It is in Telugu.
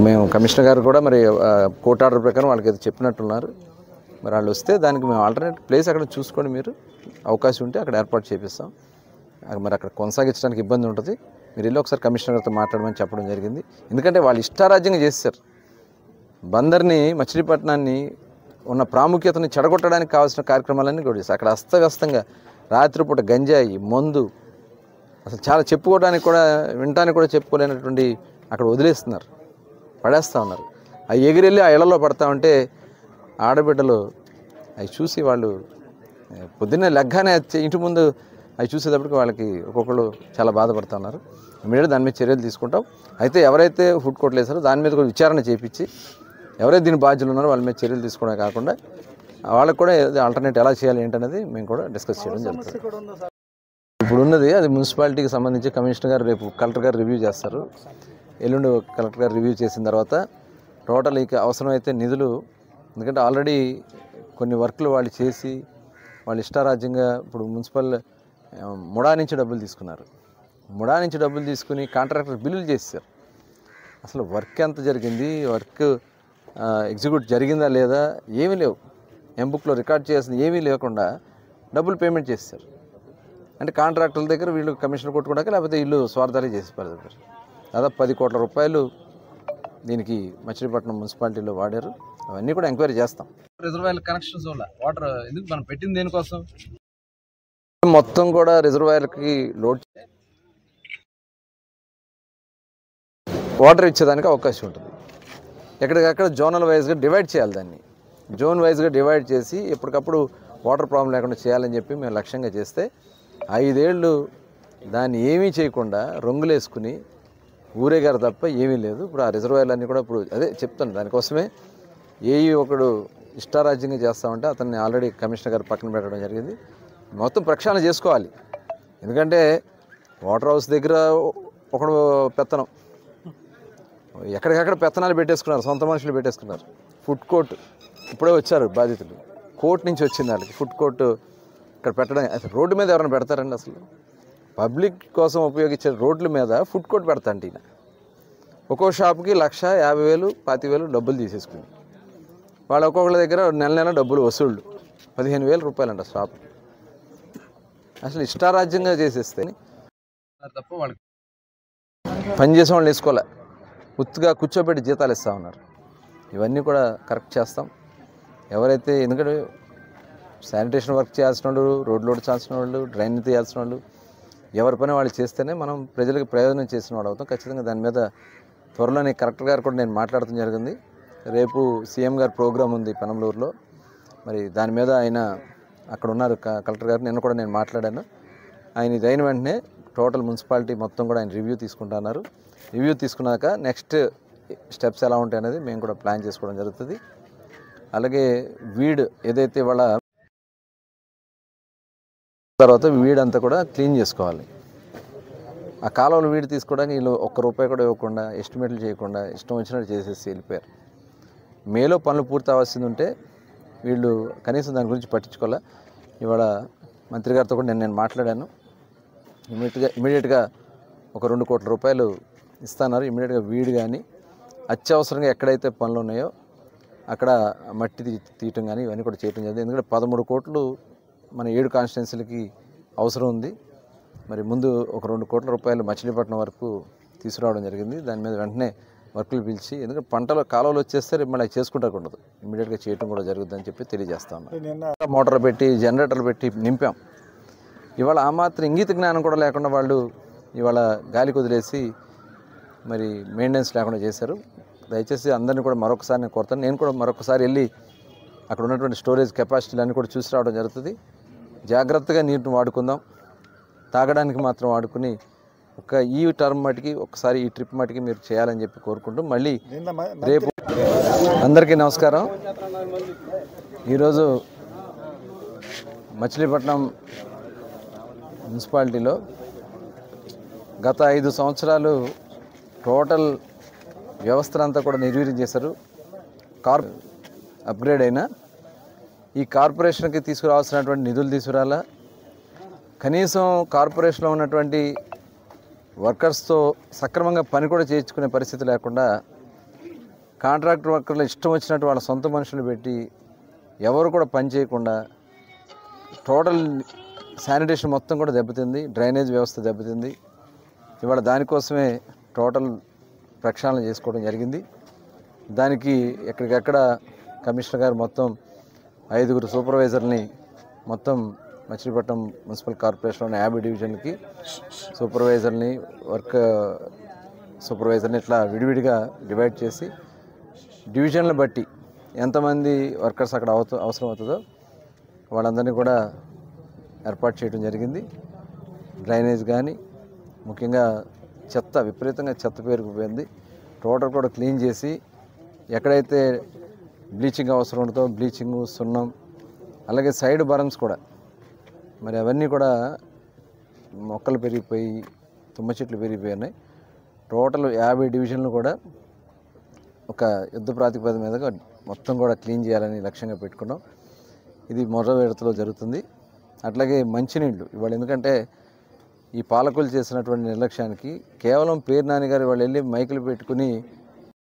మేము కమిషనర్ గారు కూడా మరి కోర్టు ఆర్డర్ ప్రకారం వాళ్ళకి ఏదో చెప్పినట్టున్నారు. మరి వాళ్ళు వస్తే దానికి మేము ఆల్టర్నేట్ ప్లేస్ అక్కడ చూసుకొని మీరు అవకాశం ఉంటే అక్కడ ఏర్పాటు చేపిస్తాం. మరి అక్కడ కొనసాగించడానికి ఇబ్బంది ఉంటుంది. మీరు వెళ్ళి ఒకసారి కమిషనర్ గారితో మాట్లాడమని చెప్పడం జరిగింది. ఎందుకంటే వాళ్ళు ఇష్టారాజ్యంగా చేశారు. బందర్ని, మచిలీపట్నాన్ని ఉన్న ప్రాముఖ్యతను చెడగొట్టడానికి కావాల్సిన కార్యక్రమాలన్నీ కూడా చేస్తారు. అక్కడ అస్తవ్యస్తంగా రాత్రిపూట గంజాయి, మందు, అసలు చాలా చెప్పుకోవడానికి కూడా, వినటానికి కూడా చెప్పుకోలేనటువంటి అక్కడ వదిలేస్తున్నారు, పడేస్తూ ఉన్నారు. అవి ఎగిరెళ్ళి ఆ ఇళ్లలో పడతా ఉంటే ఆడబిడ్డలు అవి చూసి వాళ్ళు పొద్దున్నే లెగ్గానే ఇంటి ముందు అవి చూసేటప్పటికి వాళ్ళకి ఒక్కొక్కరు చాలా బాధపడుతున్నారు. ఇమీడియట్గా దాని మీద చర్యలు తీసుకుంటాం. అయితే ఎవరైతే ఫుడ్ కోర్టులు వేసారో దాని మీద కూడా విచారణ చేయించి ఎవరైతే దీని బాధ్యులు ఉన్నారో వాళ్ళ మీద చర్యలు తీసుకోవడమే కాకుండా వాళ్ళకు కూడా ఆల్టర్నేట్ ఎలా చేయాలి ఏంటనేది మేము కూడా డిస్కస్ చేయడం జరుగుతుంది. ఇప్పుడు ఉన్నది అది మున్సిపాలిటీకి సంబంధించి కమిషనర్ గారు రేపు కలెక్టర్ గారు రివ్యూ చేస్తారు. ఎల్లుండి కలెక్టర్ గారు రివ్యూ చేసిన తర్వాత టోటల్ ఇక అవసరమైతే నిధులు, ఎందుకంటే ఆల్రెడీ కొన్ని వర్క్లు వాళ్ళు చేసి వాళ్ళు ఇష్టారాజ్యంగా ఇప్పుడు మున్సిపల్ ముడా నుంచి డబ్బులు తీసుకున్నారు. ముడా నుంచి డబ్బులు తీసుకుని కాంట్రాక్టర్ బిల్లులు చేశారు. అసలు వర్క్ ఎంత జరిగింది, వర్క్ ఎగ్జిక్యూట్ జరిగిందా లేదా ఏమీ లేవు. ఎంబుక్లో రికార్డ్ చేయాల్సింది ఏమీ లేకుండా డబ్బులు పేమెంట్ చేశారు. అంటే కాంట్రాక్టర్ల దగ్గర వీళ్ళు కమిషన్ కొట్టుకోవడానికి, లేకపోతే వీళ్ళు స్వార్థాలు చేసి పడతారు. దాదాపు 10 కోట్ల రూపాయలు దీనికి మచిలీపట్నం మున్సిపాలిటీలో వాడారు. అవన్నీ కూడా ఎంక్వైరీ చేస్తాం. రిజర్వాయర్ కనెక్షన్స్ వల్ల వాటర్ ఎందుకు మనం పెట్టింది దేనికోసం, మొత్తం కూడా రిజర్వాయర్కి లోడ్ వాటర్ ఇచ్చేదానికి అవకాశం ఉంటుంది. ఎక్కడికక్కడ జోనల్ వైజ్గా డివైడ్ చేయాలి. దాన్ని జోన్ వైజ్గా డివైడ్ చేసి ఎప్పటికప్పుడు వాటర్ ప్రాబ్లం లేకుండా చేయాలని చెప్పి మేము లక్ష్యంగా చేస్తే 5 ఏళ్ళు దాన్ని ఏమీ చేయకుండా రంగులేసుకుని ఊరేగారు తప్ప ఏమీ లేదు. ఇప్పుడు ఆ రిజర్వాయర్లన్నీ కూడా ఇప్పుడు అదే చెప్తాను, దానికోసమే ఒకడు ఇష్టారాజ్యంగా చేస్తామంటే అతన్ని ఆల్రెడీ కమిషనర్ గారు పక్కన పెట్టడం జరిగింది. మొత్తం ప్రక్షాళన చేసుకోవాలి. ఎందుకంటే వాటర్ హౌస్ దగ్గర ఒకడు పెత్తనం, ఎక్కడికక్కడ పెత్తనాలు పెట్టేసుకున్నారు, సొంత మనుషులు పెట్టేసుకున్నారు. ఫుడ్ కోర్ట్ ఇప్పుడే వచ్చారు బాధితులు, కోర్టు నుంచి వచ్చింది వాళ్ళకి. ఫుడ్ కోర్టు ఇక్కడ పెట్టడం అసలు రోడ్డు మీద ఎవరైనా పెడతారండి? అసలు పబ్లిక్ కోసం ఉపయోగించే రోడ్ల మీద ఫుడ్ కోర్ట్ పెడతాంటి. ఈయన ఒక్కో షాప్కి 1,50,000, 25,000 డబ్బులు తీసేసుకుని వాళ్ళు ఒక్కొక్కళ్ళ దగ్గర నెల డబ్బులు వసూళ్ళు 15,000 రూపాయలంట షాప్. అసలు ఇష్టారాజ్యంగా చేసేస్తే తప్ప వాళ్ళకి పనిచేసే వాళ్ళు వేసుకోలే, ఉత్తుగా కూర్చోబెట్టి జీతాలు ఇస్తూ ఉన్నారు. ఇవన్నీ కూడా కరెక్ట్ చేస్తాం. ఎవరైతే, ఎందుకంటే శానిటేషన్ వర్క్ చేయాల్సిన వాళ్ళు, రోడ్లు ఓడించాల్సిన వాళ్ళు, డ్రైన్ తీయాల్సిన వాళ్ళు, ఎవరి పని వాళ్ళు చేస్తేనే మనం ప్రజలకు ప్రయోజనం చేసిన వాడు అవుతాం. ఖచ్చితంగా దాని మీద త్వరలోనే కలెక్టర్ గారు కూడా నేను మాట్లాడటం జరిగింది. రేపు సీఎం గారు ప్రోగ్రాం ఉంది పెనంలూరులో. మరి దాని మీద ఆయన అక్కడ ఉన్నారు కలెక్టర్ గారు. నిన్న కూడా నేను మాట్లాడాను. ఆయన ఇది అయిన వెంటనే టోటల్ మున్సిపాలిటీ మొత్తం కూడా ఆయన రివ్యూ తీసుకుంటున్నారు. రివ్యూ తీసుకున్నాక నెక్స్ట్ స్టెప్స్ ఎలా ఉంటాయి అనేది మేము కూడా ప్లాన్ చేసుకోవడం జరుగుతుంది. అలాగే వీడ్ ఏదైతే వాళ్ళ తర్వాత వీడంతా కూడా క్లీన్ చేసుకోవాలి. ఆ కాలువలు వీడి తీసుకోవడానికి వీళ్ళు ₹1 కూడా ఇవ్వకుండా, ఎస్టిమేట్లు చేయకుండా ఇష్టం వచ్చినట్టు చేసేసి వెళ్ళిపోయారు. మేలో పనులు పూర్తి అవ్వాల్సింది ఉంటే వీళ్ళు కనీసం దాని గురించి పట్టించుకోలే. ఇవాళ మంత్రి గారితో కూడా నేను మాట్లాడాను. ఇమీడియట్గా ఒక ₹2 కోట్ల ఇస్తున్నారు. ఇమీడియట్గా వీడు కానీ అత్యవసరంగా ఎక్కడైతే పనులు ఉన్నాయో అక్కడ మట్టి తీయటం కానీ ఇవన్నీ కూడా చేయటం జరిగింది. ఎందుకంటే 13 కోట్లు మన 7 కాన్స్టిట్యున్సీలకి అవసరం ఉంది. మరి ముందు ఒక ₹2 కోట్ల మచిలీపట్నం వరకు తీసుకురావడం జరిగింది. దాని మీద వెంటనే వర్కులు పిలిచి, ఎందుకంటే పంటలు కాలువలు వచ్చేస్తే మళ్ళీ చేసుకుంటారు ఉండదు, ఇమీడియట్గా చేయడం కూడా జరుగుతుందని చెప్పి తెలియజేస్తా ఉన్నాం. మోటార్ పెట్టి జనరేటర్లు పెట్టి నింపాం. ఇవాళ ఆ మాత్రం ఇంగిత జ్ఞానం కూడా లేకుండా వాళ్ళు ఇవాళ గాలికి వదిలేసి మరి మెయింటెనెన్స్ లేకుండా చేశారు. దయచేసి అందరినీ కూడా మరొకసారి నేను కోరుతాను. నేను కూడా మరొకసారి వెళ్ళి అక్కడ ఉన్నటువంటి స్టోరేజ్ కెపాసిటీలన్నీ కూడా చూసి రావడం జరుగుతుంది. జాగ్రత్తగా నీటిని వాడుకుందాం. తాగడానికి మాత్రం వాడుకుని ఈ టర్మ్ మటుకి ఒకసారి ఈ ట్రిప్ మటుకి మీరు చేయాలని చెప్పి కోరుకుంటూ మళ్ళీ రేపు అందరికీ నమస్కారం. ఈరోజు మచిలీపట్నం మున్సిపాలిటీలో గత 5 సంవత్సరాలు టోటల్ వ్యవస్థనంతా కూడా నిర్వీర్యం చేశారు. అప్గ్రేడ్ అయినా ఈ కార్పొరేషన్కి తీసుకురావాల్సినటువంటి నిధులు తీసుకురాలా, కనీసం కార్పొరేషన్లో ఉన్నటువంటి వర్కర్స్తో సక్రమంగా పని కూడా చేయించుకునే పరిస్థితి లేకుండా కాంట్రాక్టర్ వర్కర్లు ఇష్టం వచ్చినట్టు వాళ్ళ సొంత మనుషులు పెట్టి ఎవరు కూడా పని చేయకుండా టోటల్ శానిటేషన్ మొత్తం కూడా దెబ్బతింది, డ్రైనేజ్ వ్యవస్థ దెబ్బతింది. ఇవాళ దానికోసమే టోటల్ ప్రక్షాళన చేసుకోవడం జరిగింది. దానికి ఎక్కడికెక్కడ కమిషనర్ గారు మొత్తం 5 సూపర్వైజర్ని మొత్తం మచిలీపట్నం మున్సిపల్ కార్పొరేషన్లోని 50 డివిజన్లకి సూపర్వైజర్ని, వర్క్ సూపర్వైజర్ని ఇట్లా విడివిడిగా డివైడ్ చేసి డివిజన్లు బట్టి ఎంతమంది వర్కర్స్ అక్కడ అవసరం అవుతుందో వాళ్ళందరినీ కూడా ఏర్పాటు చేయడం జరిగింది. డ్రైనేజ్ కానీ ముఖ్యంగా విపరీతంగా చెత్త పేరుకుపోయింది. టోటల్ కూడా క్లీన్ చేసి ఎక్కడైతే బ్లీచింగ్ అవసరం ఉంటుందో బ్లీచింగ్, సున్నం, అలాగే సైడ్ బరమ్స్ కూడా మరి అవన్నీ కూడా మొక్కలు పెరిగిపోయి తుమ్మ చెట్లు పెరిగిపోయినాయి. టోటల్ 50 డివిజన్లు కూడా ఒక యుద్ధ ప్రాతిపదిక మీదగా మొత్తం కూడా క్లీన్ చేయాలని లక్ష్యంగా పెట్టుకున్నాం. ఇది మొదటి విడతలో జరుగుతుంది. అట్లాగే మంచినీళ్ళు ఇవాళ ఎందుకంటే ఈ పాలకులు చేసినటువంటి నిర్లక్ష్యానికి కేవలం పేరు నాని గారు వాళ్ళు వెళ్ళి మైకులు పెట్టుకుని